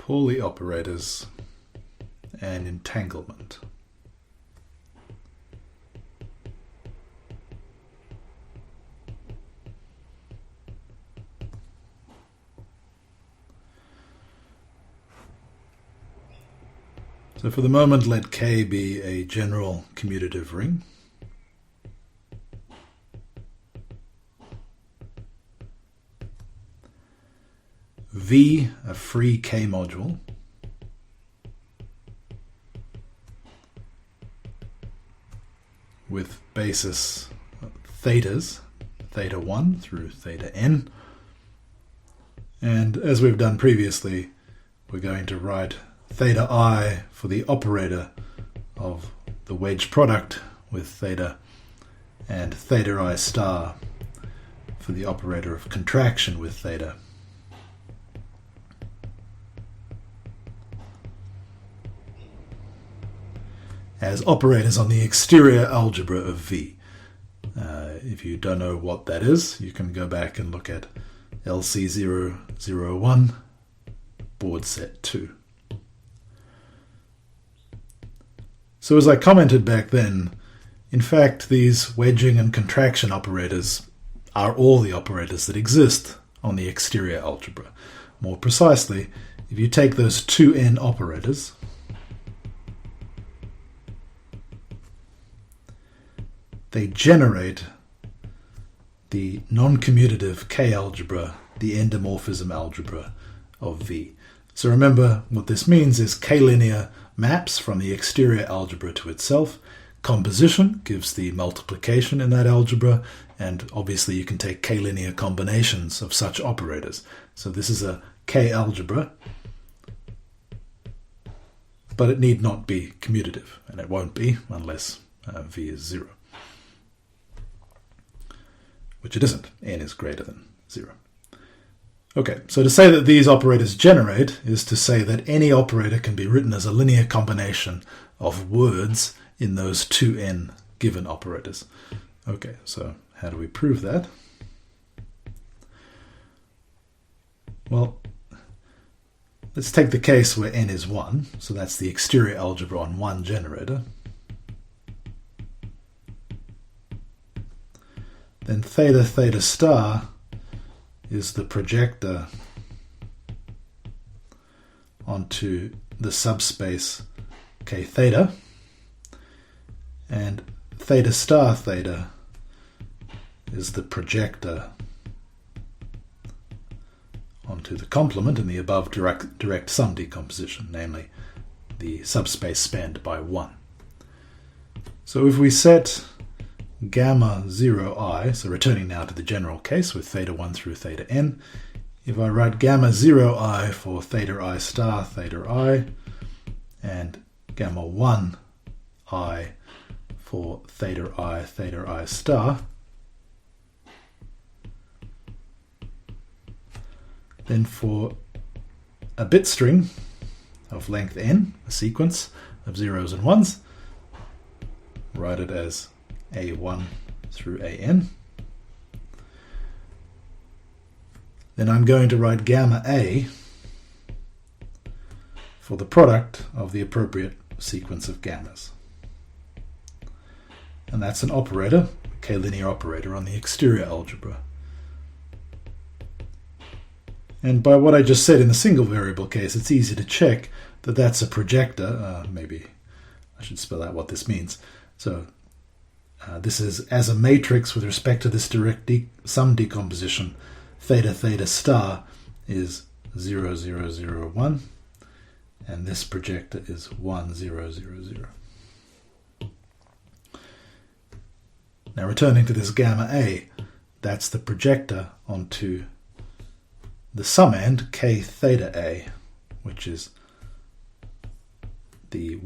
Pauli operators and entanglement. So for the moment, let K be a general commutative ring. V, a free K module. With basis thetas, theta 1 through theta n. And as we've done previously, we're going to write theta I for the operator of the wedge product with theta, and theta I star for the operator of contraction with theta. As operators on the exterior algebra of V. If you don't know what that is, you can go back and look at LC001, board set 2. So as I commented back then, in fact these wedging and contraction operators are all the operators that exist on the exterior algebra. More precisely, if you take those 2n operators, they generate the non-commutative K-algebra, the endomorphism algebra of V. So remember, what this means is K-linear maps from the exterior algebra to itself. Composition gives the multiplication in that algebra, and obviously you can take K-linear combinations of such operators. So this is a K-algebra, but it need not be commutative, and it won't be unless V is 0. Which it isn't. N is greater than 0. Okay, so to say that these operators generate is to say that any operator can be written as a linear combination of words in those 2n given operators. Okay, so how do we prove that? Well, let's take the case where n is 1, so that's the exterior algebra on one generator. Then theta theta star is the projector onto the subspace K theta, and theta star theta is the projector onto the complement in the above direct sum decomposition, namely the subspace spanned by 1. So if we set gamma 0I, so returning now to the general case with theta 1 through theta n, if I write gamma 0I for theta I star theta I, and gamma 1I for theta I star, then for a bit string of length n, a sequence of zeros and ones, write it as A1 through AN. Then I'm going to write gamma A for the product of the appropriate sequence of gammas. And that's an operator, a K-linear operator on the exterior algebra. And by what I just said in the single variable case, it's easy to check that that's a projector. Maybe I should spell out what this means. So this is as a matrix with respect to this direct sum decomposition. Theta theta star is 0, 0, 0, 1, and this projector is 1, 0, 0, 0. Now returning to this gamma A, that's the projector onto the summand K theta A, which is the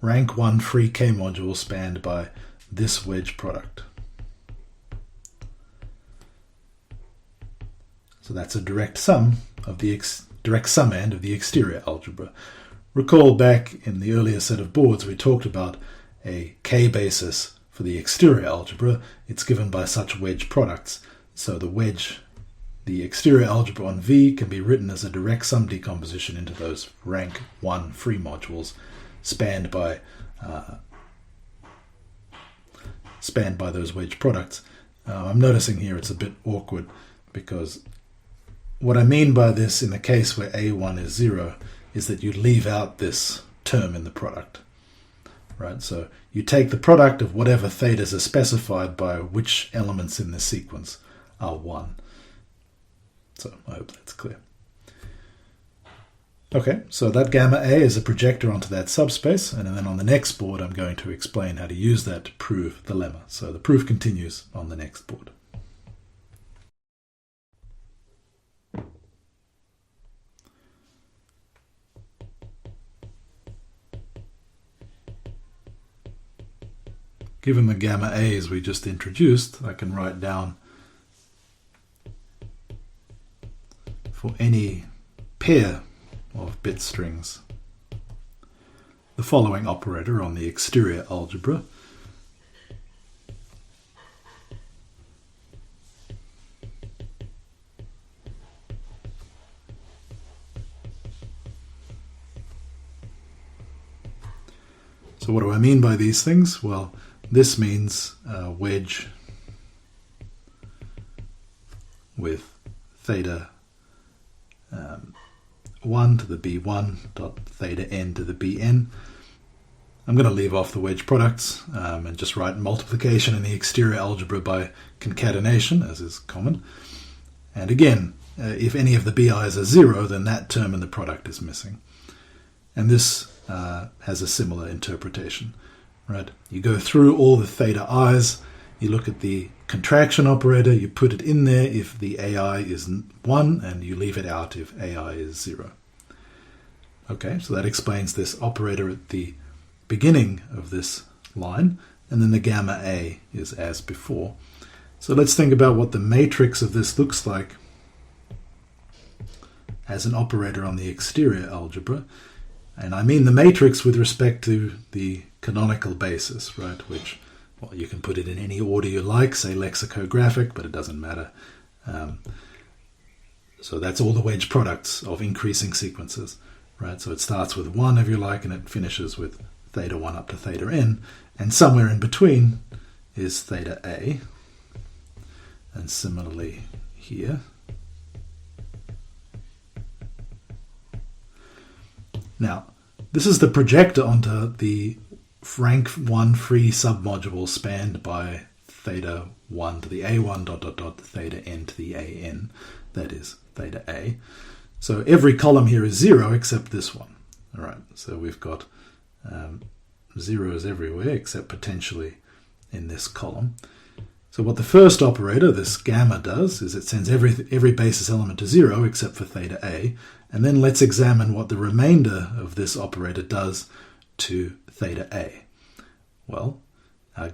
rank 1 free K module spanned by this wedge product. So that's a direct sum of the direct summand of the exterior algebra. Recall back in the earlier set of boards we talked about a K basis for the exterior algebra. It's given by such wedge products. So the the exterior algebra on V can be written as a direct sum decomposition into those rank 1 free modules spanned by those wedge products. I'm noticing here it's a bit awkward because what I mean by this in the case where A1 is 0 is that you leave out this term in the product. Right? So you take the product of whatever thetas are specified by which elements in the sequence are 1. So I hope that's clear. Okay, so that gamma A is a projector onto that subspace, and then on the next board I'm going to explain how to use that to prove the lemma. So the proof continues on the next board. Given the gamma A's we just introduced, I can write down for any pair of bit strings the following operator on the exterior algebra. So what do I mean by these things? Well, this means wedge with theta 1 to the b1 dot theta n to the bn. I'm going to leave off the wedge products and just write multiplication in the exterior algebra by concatenation, as is common. And again, if any of the bi's are 0, then that term in the product is missing. And this has a similar interpretation. Right? You go through all the theta i's, you look at the contraction operator, you put it in there if the ai is 1, and you leave it out if ai is 0. Okay, so that explains this operator at the beginning of this line, and then the gamma A is as before. So let's think about what the matrix of this looks like as an operator on the exterior algebra. And I mean the matrix with respect to the canonical basis, right, which, well, you can put it in any order you like, say lexicographic, but it doesn't matter. So that's all the wedge products of increasing sequences, right? So it starts with 1, if you like, and it finishes with theta 1 up to theta n, and somewhere in between is theta a, and similarly here. Now, this is the projector onto the rank 1 free submodule spanned by theta 1 to the a1 dot dot dot theta n to the an, that is theta a. So every column here is 0 except this one. All right, so we've got zeros everywhere except potentially in this column. So what the first operator, this gamma, does is it sends every basis element to 0 except for theta a, and then let's examine what the remainder of this operator does to theta a. Well,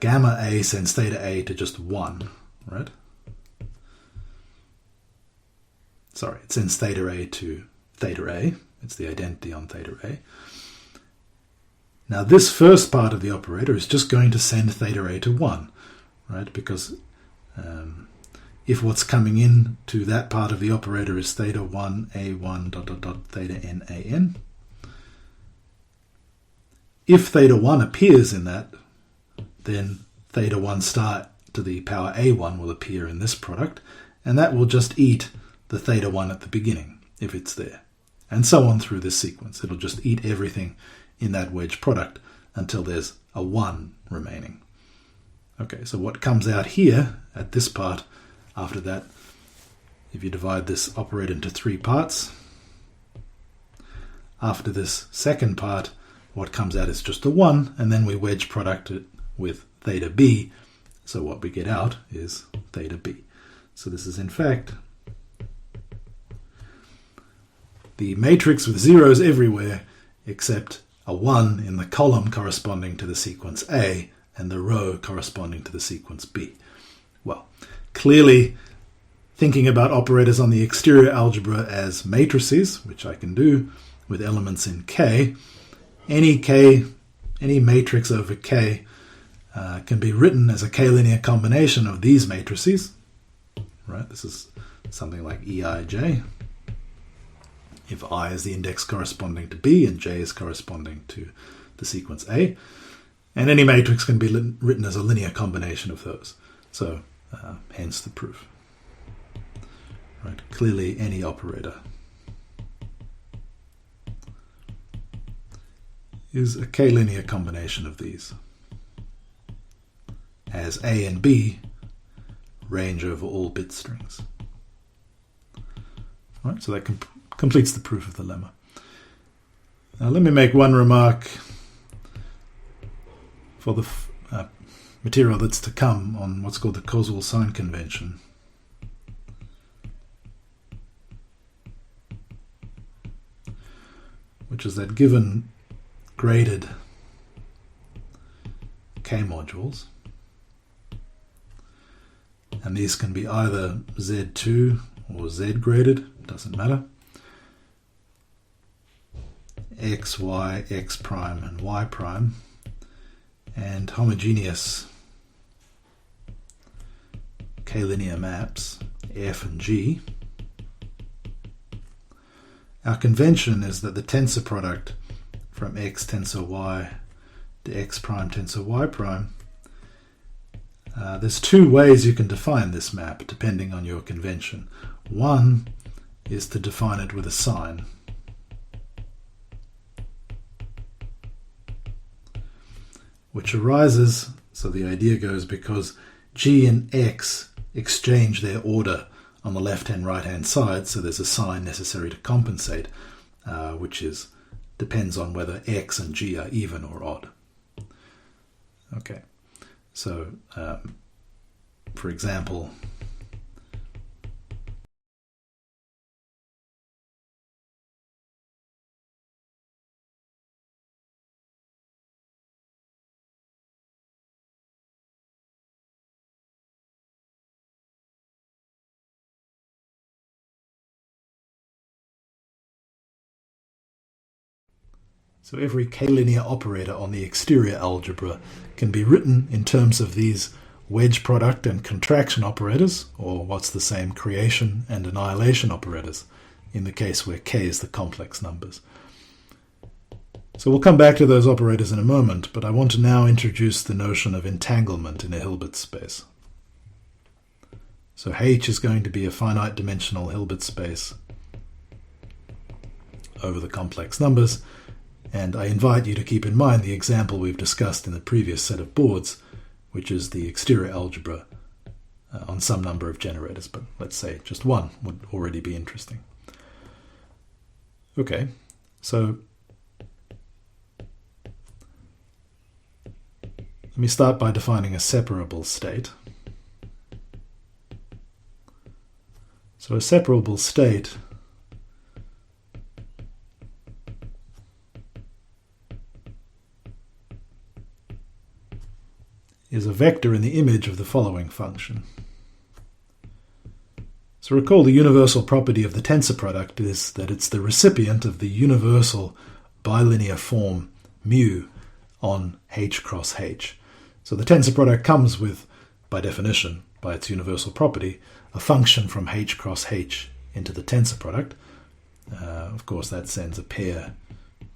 gamma a sends theta a to just 1, right? Sorry, it sends theta a to theta a. It's the identity on theta a. Now this first part of the operator is just going to send theta a to 1, right? Because if what's coming in to that part of the operator is theta 1 a1 dot dot dot theta n an, if theta 1 appears in that, then theta 1 star to the power a1 will appear in this product, and that will just eat the theta 1 at the beginning, if it's there. And so on through this sequence. It'll just eat everything in that wedge product until there's a 1 remaining. Okay, so what comes out here at this part after that, if you divide this operator into 3 parts, after this second part, what comes out is just a 1, and then we wedge product it with theta b, so what we get out is theta b. So this is in fact the matrix with zeros everywhere except a 1 in the column corresponding to the sequence A and the row corresponding to the sequence B. Well, clearly thinking about operators on the exterior algebra as matrices, which I can do with elements in K, any matrix over K can be written as a K-linear combination of these matrices, right? This is something like EIJ, if I is the index corresponding to B and J is corresponding to the sequence A. And any matrix can be written as a linear combination of those. So hence the proof. Right? Clearly any operator is a k-linear combination of these, as A and B range over all bit strings. All right, so that completes the proof of the lemma. Now let me make one remark for the material that's to come on what's called the causal sign convention. Which is that given graded k-modules, and these can be either Z2 or Z graded, doesn't matter, X, Y, X prime and Y prime, and homogeneous k-linear maps F and G. Our convention is that the tensor product from X tensor Y to X prime tensor Y prime, there's two ways you can define this map depending on your convention. One is to define it with a sign. Which arises, so the idea goes, because G and X exchange their order on the left-hand, right-hand side, so there's a sign necessary to compensate, which depends on whether X and G are even or odd. Okay, so for example, so every k-linear operator on the exterior algebra can be written in terms of these wedge product and contraction operators, or what's the same, creation and annihilation operators, in the case where k is the complex numbers. So we'll come back to those operators in a moment, but I want to now introduce the notion of entanglement in a Hilbert space. So H is going to be a finite dimensional Hilbert space over the complex numbers. And I invite you to keep in mind the example we've discussed in the previous set of boards, which is the exterior algebra on some number of generators, but let's say just one would already be interesting. Okay, so let me start by defining a separable state. So a separable state is a vector in the image of the following function. So recall the universal property of the tensor product is that it's the recipient of the universal bilinear form mu on H cross H. So the tensor product comes with, by definition, by its universal property, a function from H cross H into the tensor product. Of course, that sends a pair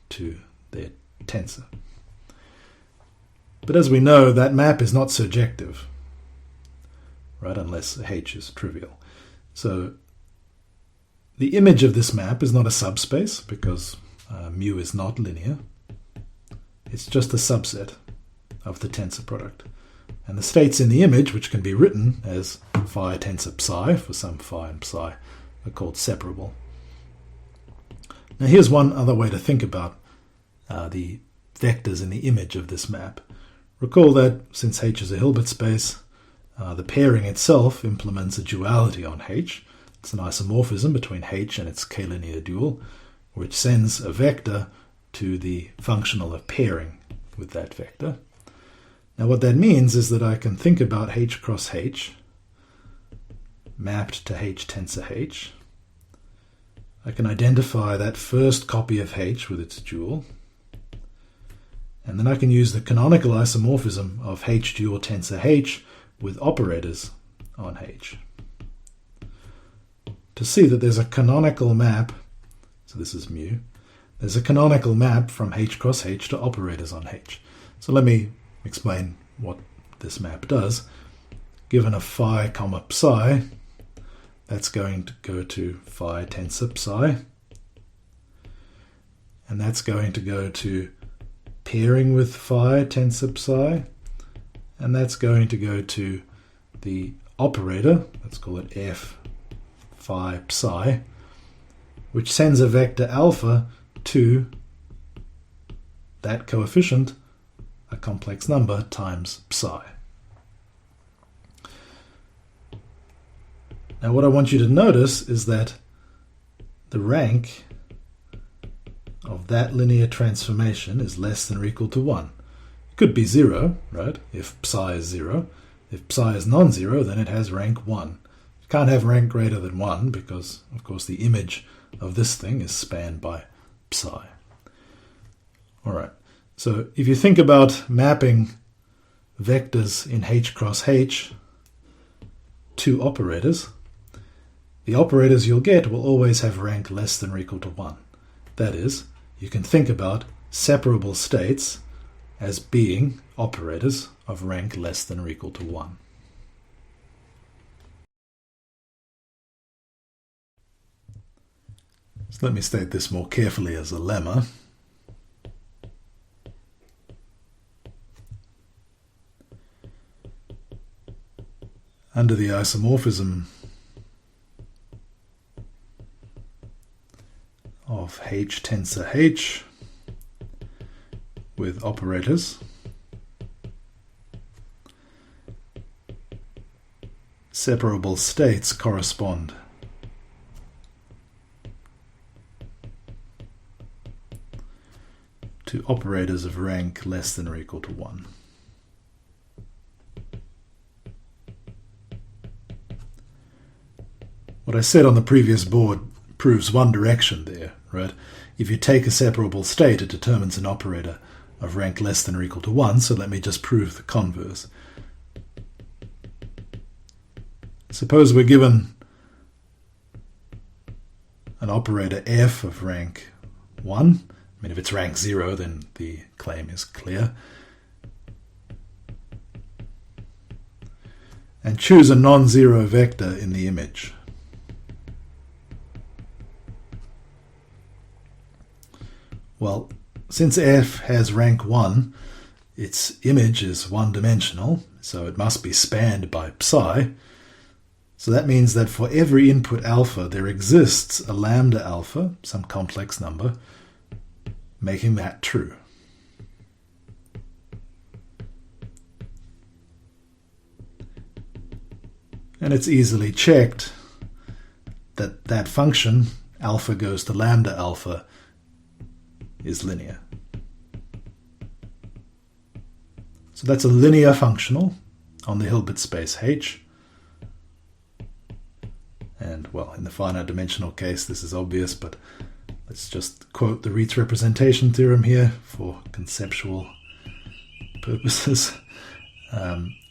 to their tensor. But as we know, that map is not surjective, right, unless H is trivial. So the image of this map is not a subspace because mu is not linear. It's just a subset of the tensor product. And the states in the image, which can be written as phi tensor psi for some phi and psi, are called separable. Now here's one other way to think about the vectors in the image of this map. Recall that since H is a Hilbert space, the pairing itself implements a duality on H. It's an isomorphism between H and its k-linear dual, which sends a vector to the functional of pairing with that vector. Now what that means is that I can think about H cross H mapped to H tensor H. I can identify that first copy of H with its dual. And then I can use the canonical isomorphism of H dual tensor H with operators on H. to see that there's a canonical map, so this is mu, there's a canonical map from H cross H to operators on H. So let me explain what this map does. Given a phi comma psi, that's going to go to phi tensor psi, and that's going to go to pairing with phi tensor psi, and that's going to go to the operator, let's call it f phi psi, which sends a vector alpha to that coefficient, a complex number, times psi. Now what I want you to notice is that the rank of that linear transformation is less than or equal to 1. It could be 0, right, if psi is 0. If psi is non-zero, then it has rank 1. You can't have rank greater than 1 because, of course, the image of this thing is spanned by psi. All right, so if you think about mapping vectors in H cross H to operators, the operators you'll get will always have rank less than or equal to 1. That is, you can think about separable states as being operators of rank less than or equal to 1. So let me state this more carefully as a lemma. Under the isomorphism of H tensor H with operators, separable states correspond to operators of rank less than or equal to 1. What I said on the previous board proves one direction there, right? If you take a separable state, it determines an operator of rank less than or equal to 1, so let me just prove the converse. Suppose we're given an operator f of rank 1. I mean, if it's rank 0, then the claim is clear. And choose a non-zero vector in the image. Well, since f has rank 1, its image is one-dimensional, so it must be spanned by psi. So that means that for every input alpha, there exists a lambda alpha, some complex number, making that true. And it's easily checked that that function, alpha goes to lambda alpha, is linear. So that's a linear functional on the Hilbert space H. And, well, in the finite dimensional case, this is obvious, but let's just quote the Reits representation theorem here for conceptual purposes.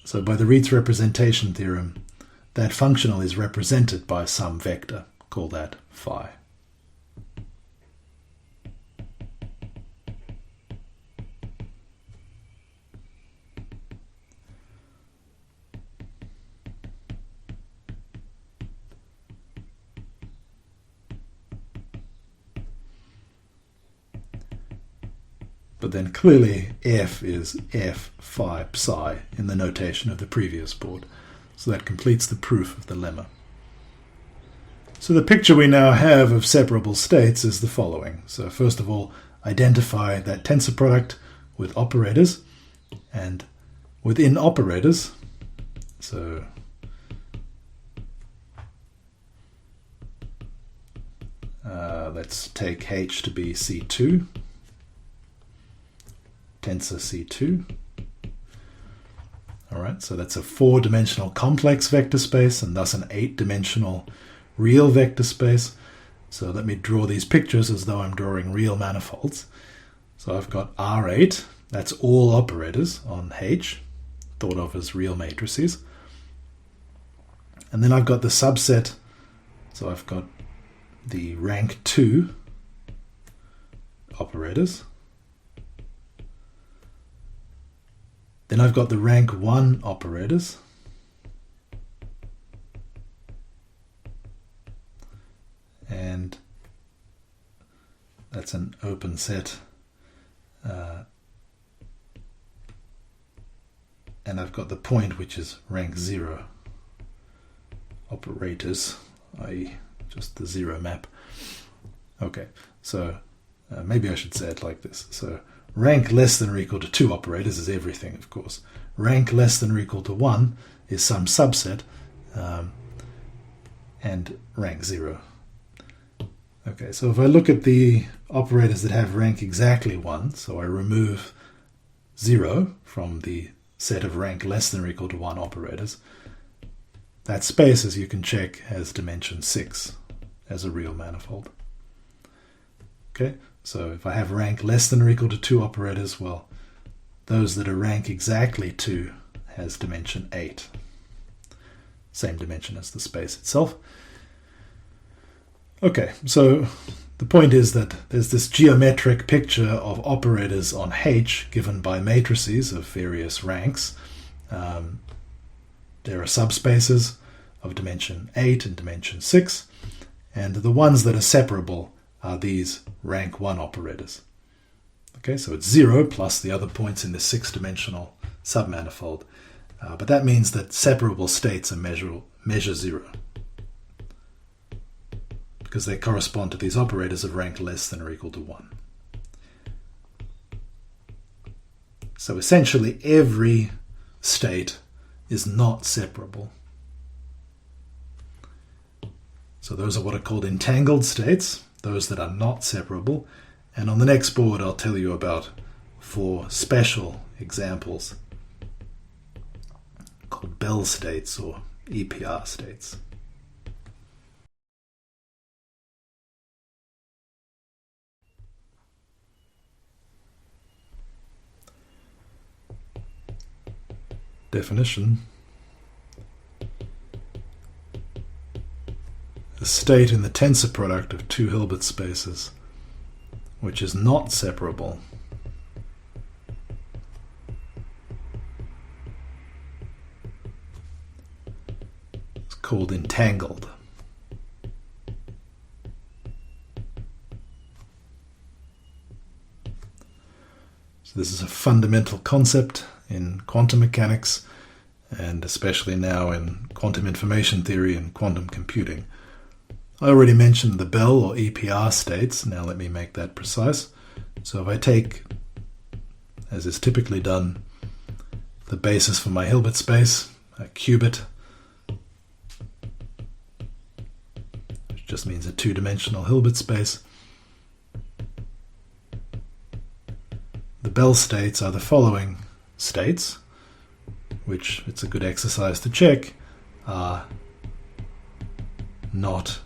So by the Reits representation theorem, that functional is represented by some vector. Call that phi. But then clearly f is f phi psi in the notation of the previous board. So that completes the proof of the lemma. So the picture we now have of separable states is the following. So first of all, identify that tensor product with operators, and within operators, so let's take H to be C2, tensor C2. All right, so that's a 4-dimensional complex vector space and thus an 8-dimensional real vector space. So let me draw these pictures as though I'm drawing real manifolds. So I've got R8, that's all operators on H, thought of as real matrices. And then I've got the subset So I've got the rank 2 operators. Then I've got the rank 1 operators. And that's an open set. And I've got the point, which is rank 0 operators, i.e. just the 0 map. Okay, so maybe I should say it like this. So rank less than or equal to 2 operators is everything, of course. Rank less than or equal to 1 is some subset, and rank 0. Okay, so if I look at the operators that have rank exactly 1, so I remove 0 from the set of rank less than or equal to 1 operators, that space, as you can check, has dimension 6 as a real manifold. Okay, so if I have rank less than or equal to 2 operators, well, those that are rank exactly 2 has dimension 8. Same dimension as the space itself. Okay, so the point is that there's this geometric picture of operators on H given by matrices of various ranks. There are subspaces of dimension 8 and dimension 6, and the ones that are separable are these rank 1 operators. Okay, so it's 0 plus the other points in the 6-dimensional submanifold, but that means that separable states are measure 0. Because they correspond to these operators of rank less than or equal to 1. So essentially every state is not separable. So those are what are called entangled states, those that are not separable. And on the next board I'll tell you about 4 special examples called Bell states or EPR states. Definition: a state in the tensor product of 2 Hilbert spaces which is not separable is called entangled. So this is a fundamental concept in quantum mechanics, and especially now in quantum information theory and quantum computing. I already mentioned the Bell or EPR states. Now let me make that precise. So if I take, as is typically done, the basis for my Hilbert space, a qubit, which just means a 2-dimensional Hilbert space, the Bell states are the following states, which it's a good exercise to check, are not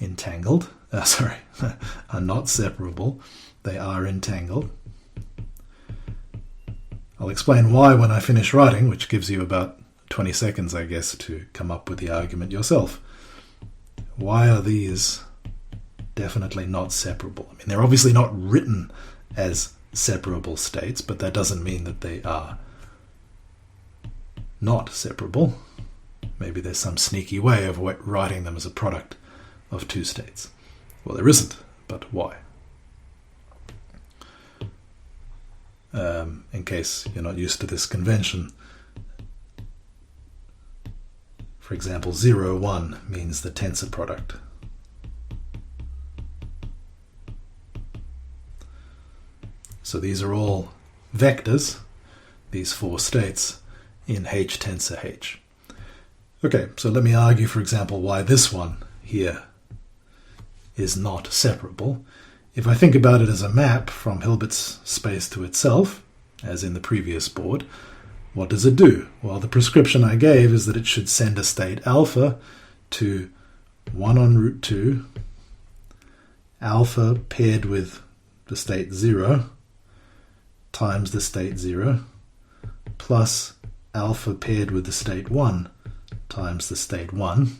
entangled, are not separable, they are entangled. I'll explain why when I finish writing, which gives you about 20 seconds, I guess, to come up with the argument yourself. Why are these definitely not separable? I mean, they're obviously not written as separable states, but that doesn't mean that they are not separable. Maybe there's some sneaky way of writing them as a product of 2 states. Well, there isn't, but why? In case you're not used to this convention, for example, 0, 1 means the tensor product. So these are all vectors, these 4 states, in H tensor H. Okay, so let me argue, for example, why this one here is not separable. If I think about it as a map from Hilbert's space to itself, as in the previous board, what does it do? Well, the prescription I gave is that it should send a state alpha to 1 on root 2, alpha paired with the state 0 times the state 0, plus alpha paired with the state 1 times the state 1.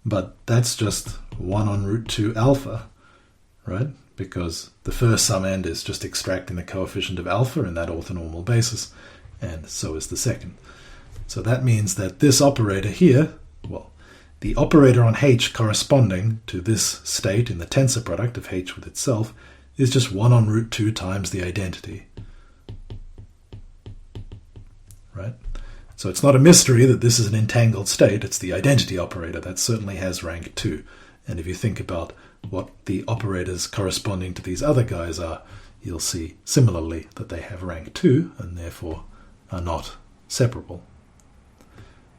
but that's just 1 on root 2 alpha, right? Because the first sum end is just extracting the coefficient of alpha in that orthonormal basis, and so is the second. So that means that this operator here, well, the operator on H corresponding to this state in the tensor product of H with itself is just 1 on root 2 times the identity, right? So it's not a mystery that this is an entangled state. It's the identity operator that certainly has rank 2. And if you think about what the operators corresponding to these other guys are, you'll see similarly that they have rank 2 and therefore are not separable.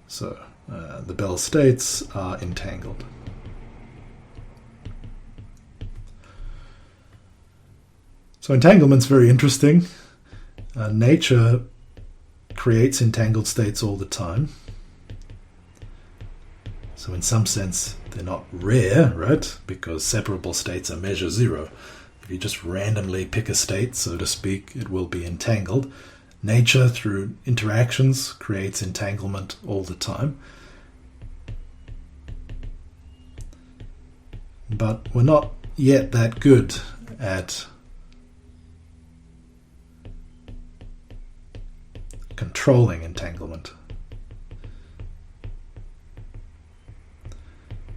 So the Bell states are entangled. So entanglement's very interesting. Nature creates entangled states all the time. So in some sense, they're not rare, right? Because separable states are measure 0. If you just randomly pick a state, so to speak, it will be entangled. Nature, through interactions, creates entanglement all the time. But we're not yet that good at controlling entanglement.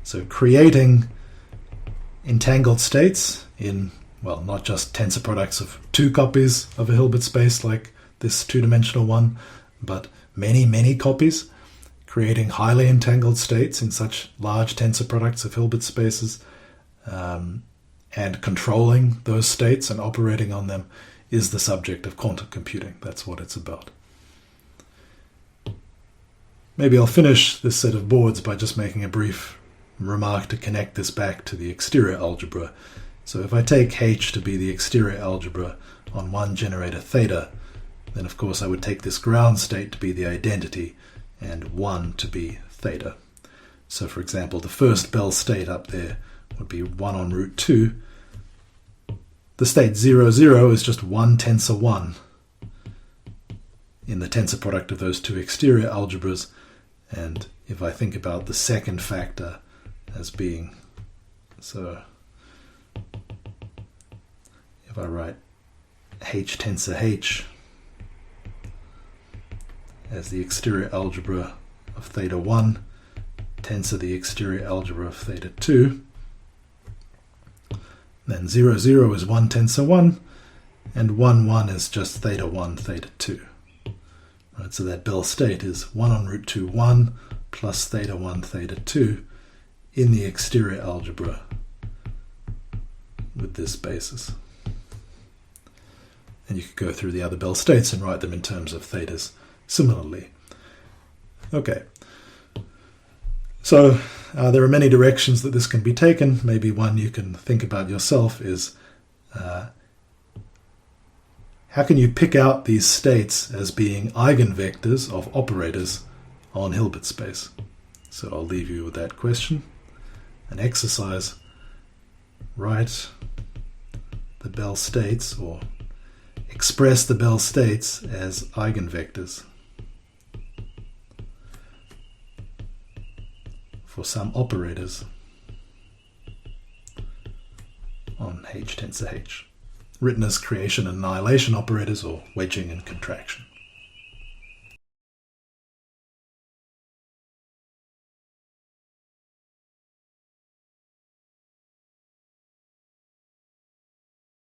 So creating entangled states in, well, not just tensor products of 2 copies of a Hilbert space like this two-dimensional one, but many, many copies, creating highly entangled states in such large tensor products of Hilbert spaces, and controlling those states and operating on them is the subject of quantum computing. That's what it's about. Maybe I'll finish this set of boards by just making a brief remark to connect this back to the exterior algebra. So if I take H to be the exterior algebra on one generator theta, then of course I would take this ground state to be the identity and 1 to be theta. So for example, the first Bell state up there would be 1 on root 2. The state 0, 0 is just 1 tensor 1 in the tensor product of those two exterior algebras. And if I think about the second factor as being, so if I write H tensor H as the exterior algebra of theta 1, tensor the exterior algebra of theta 2, then 0, 0 is 1 tensor 1, and 1, 1 is just theta 1, theta 2. Right, so that Bell state is 1 on root 2, 1 plus theta 1, theta 2 in the exterior algebra with this basis. And you could go through the other Bell states and write them in terms of thetas similarly. Okay. So there are many directions that this can be taken. Maybe one you can think about yourself is how can you pick out these states as being eigenvectors of operators on Hilbert space? So I'll leave you with that question. An exercise, write the Bell states or express the Bell states as eigenvectors for some operators on H tensor H, written as creation and annihilation operators or wedging and contraction.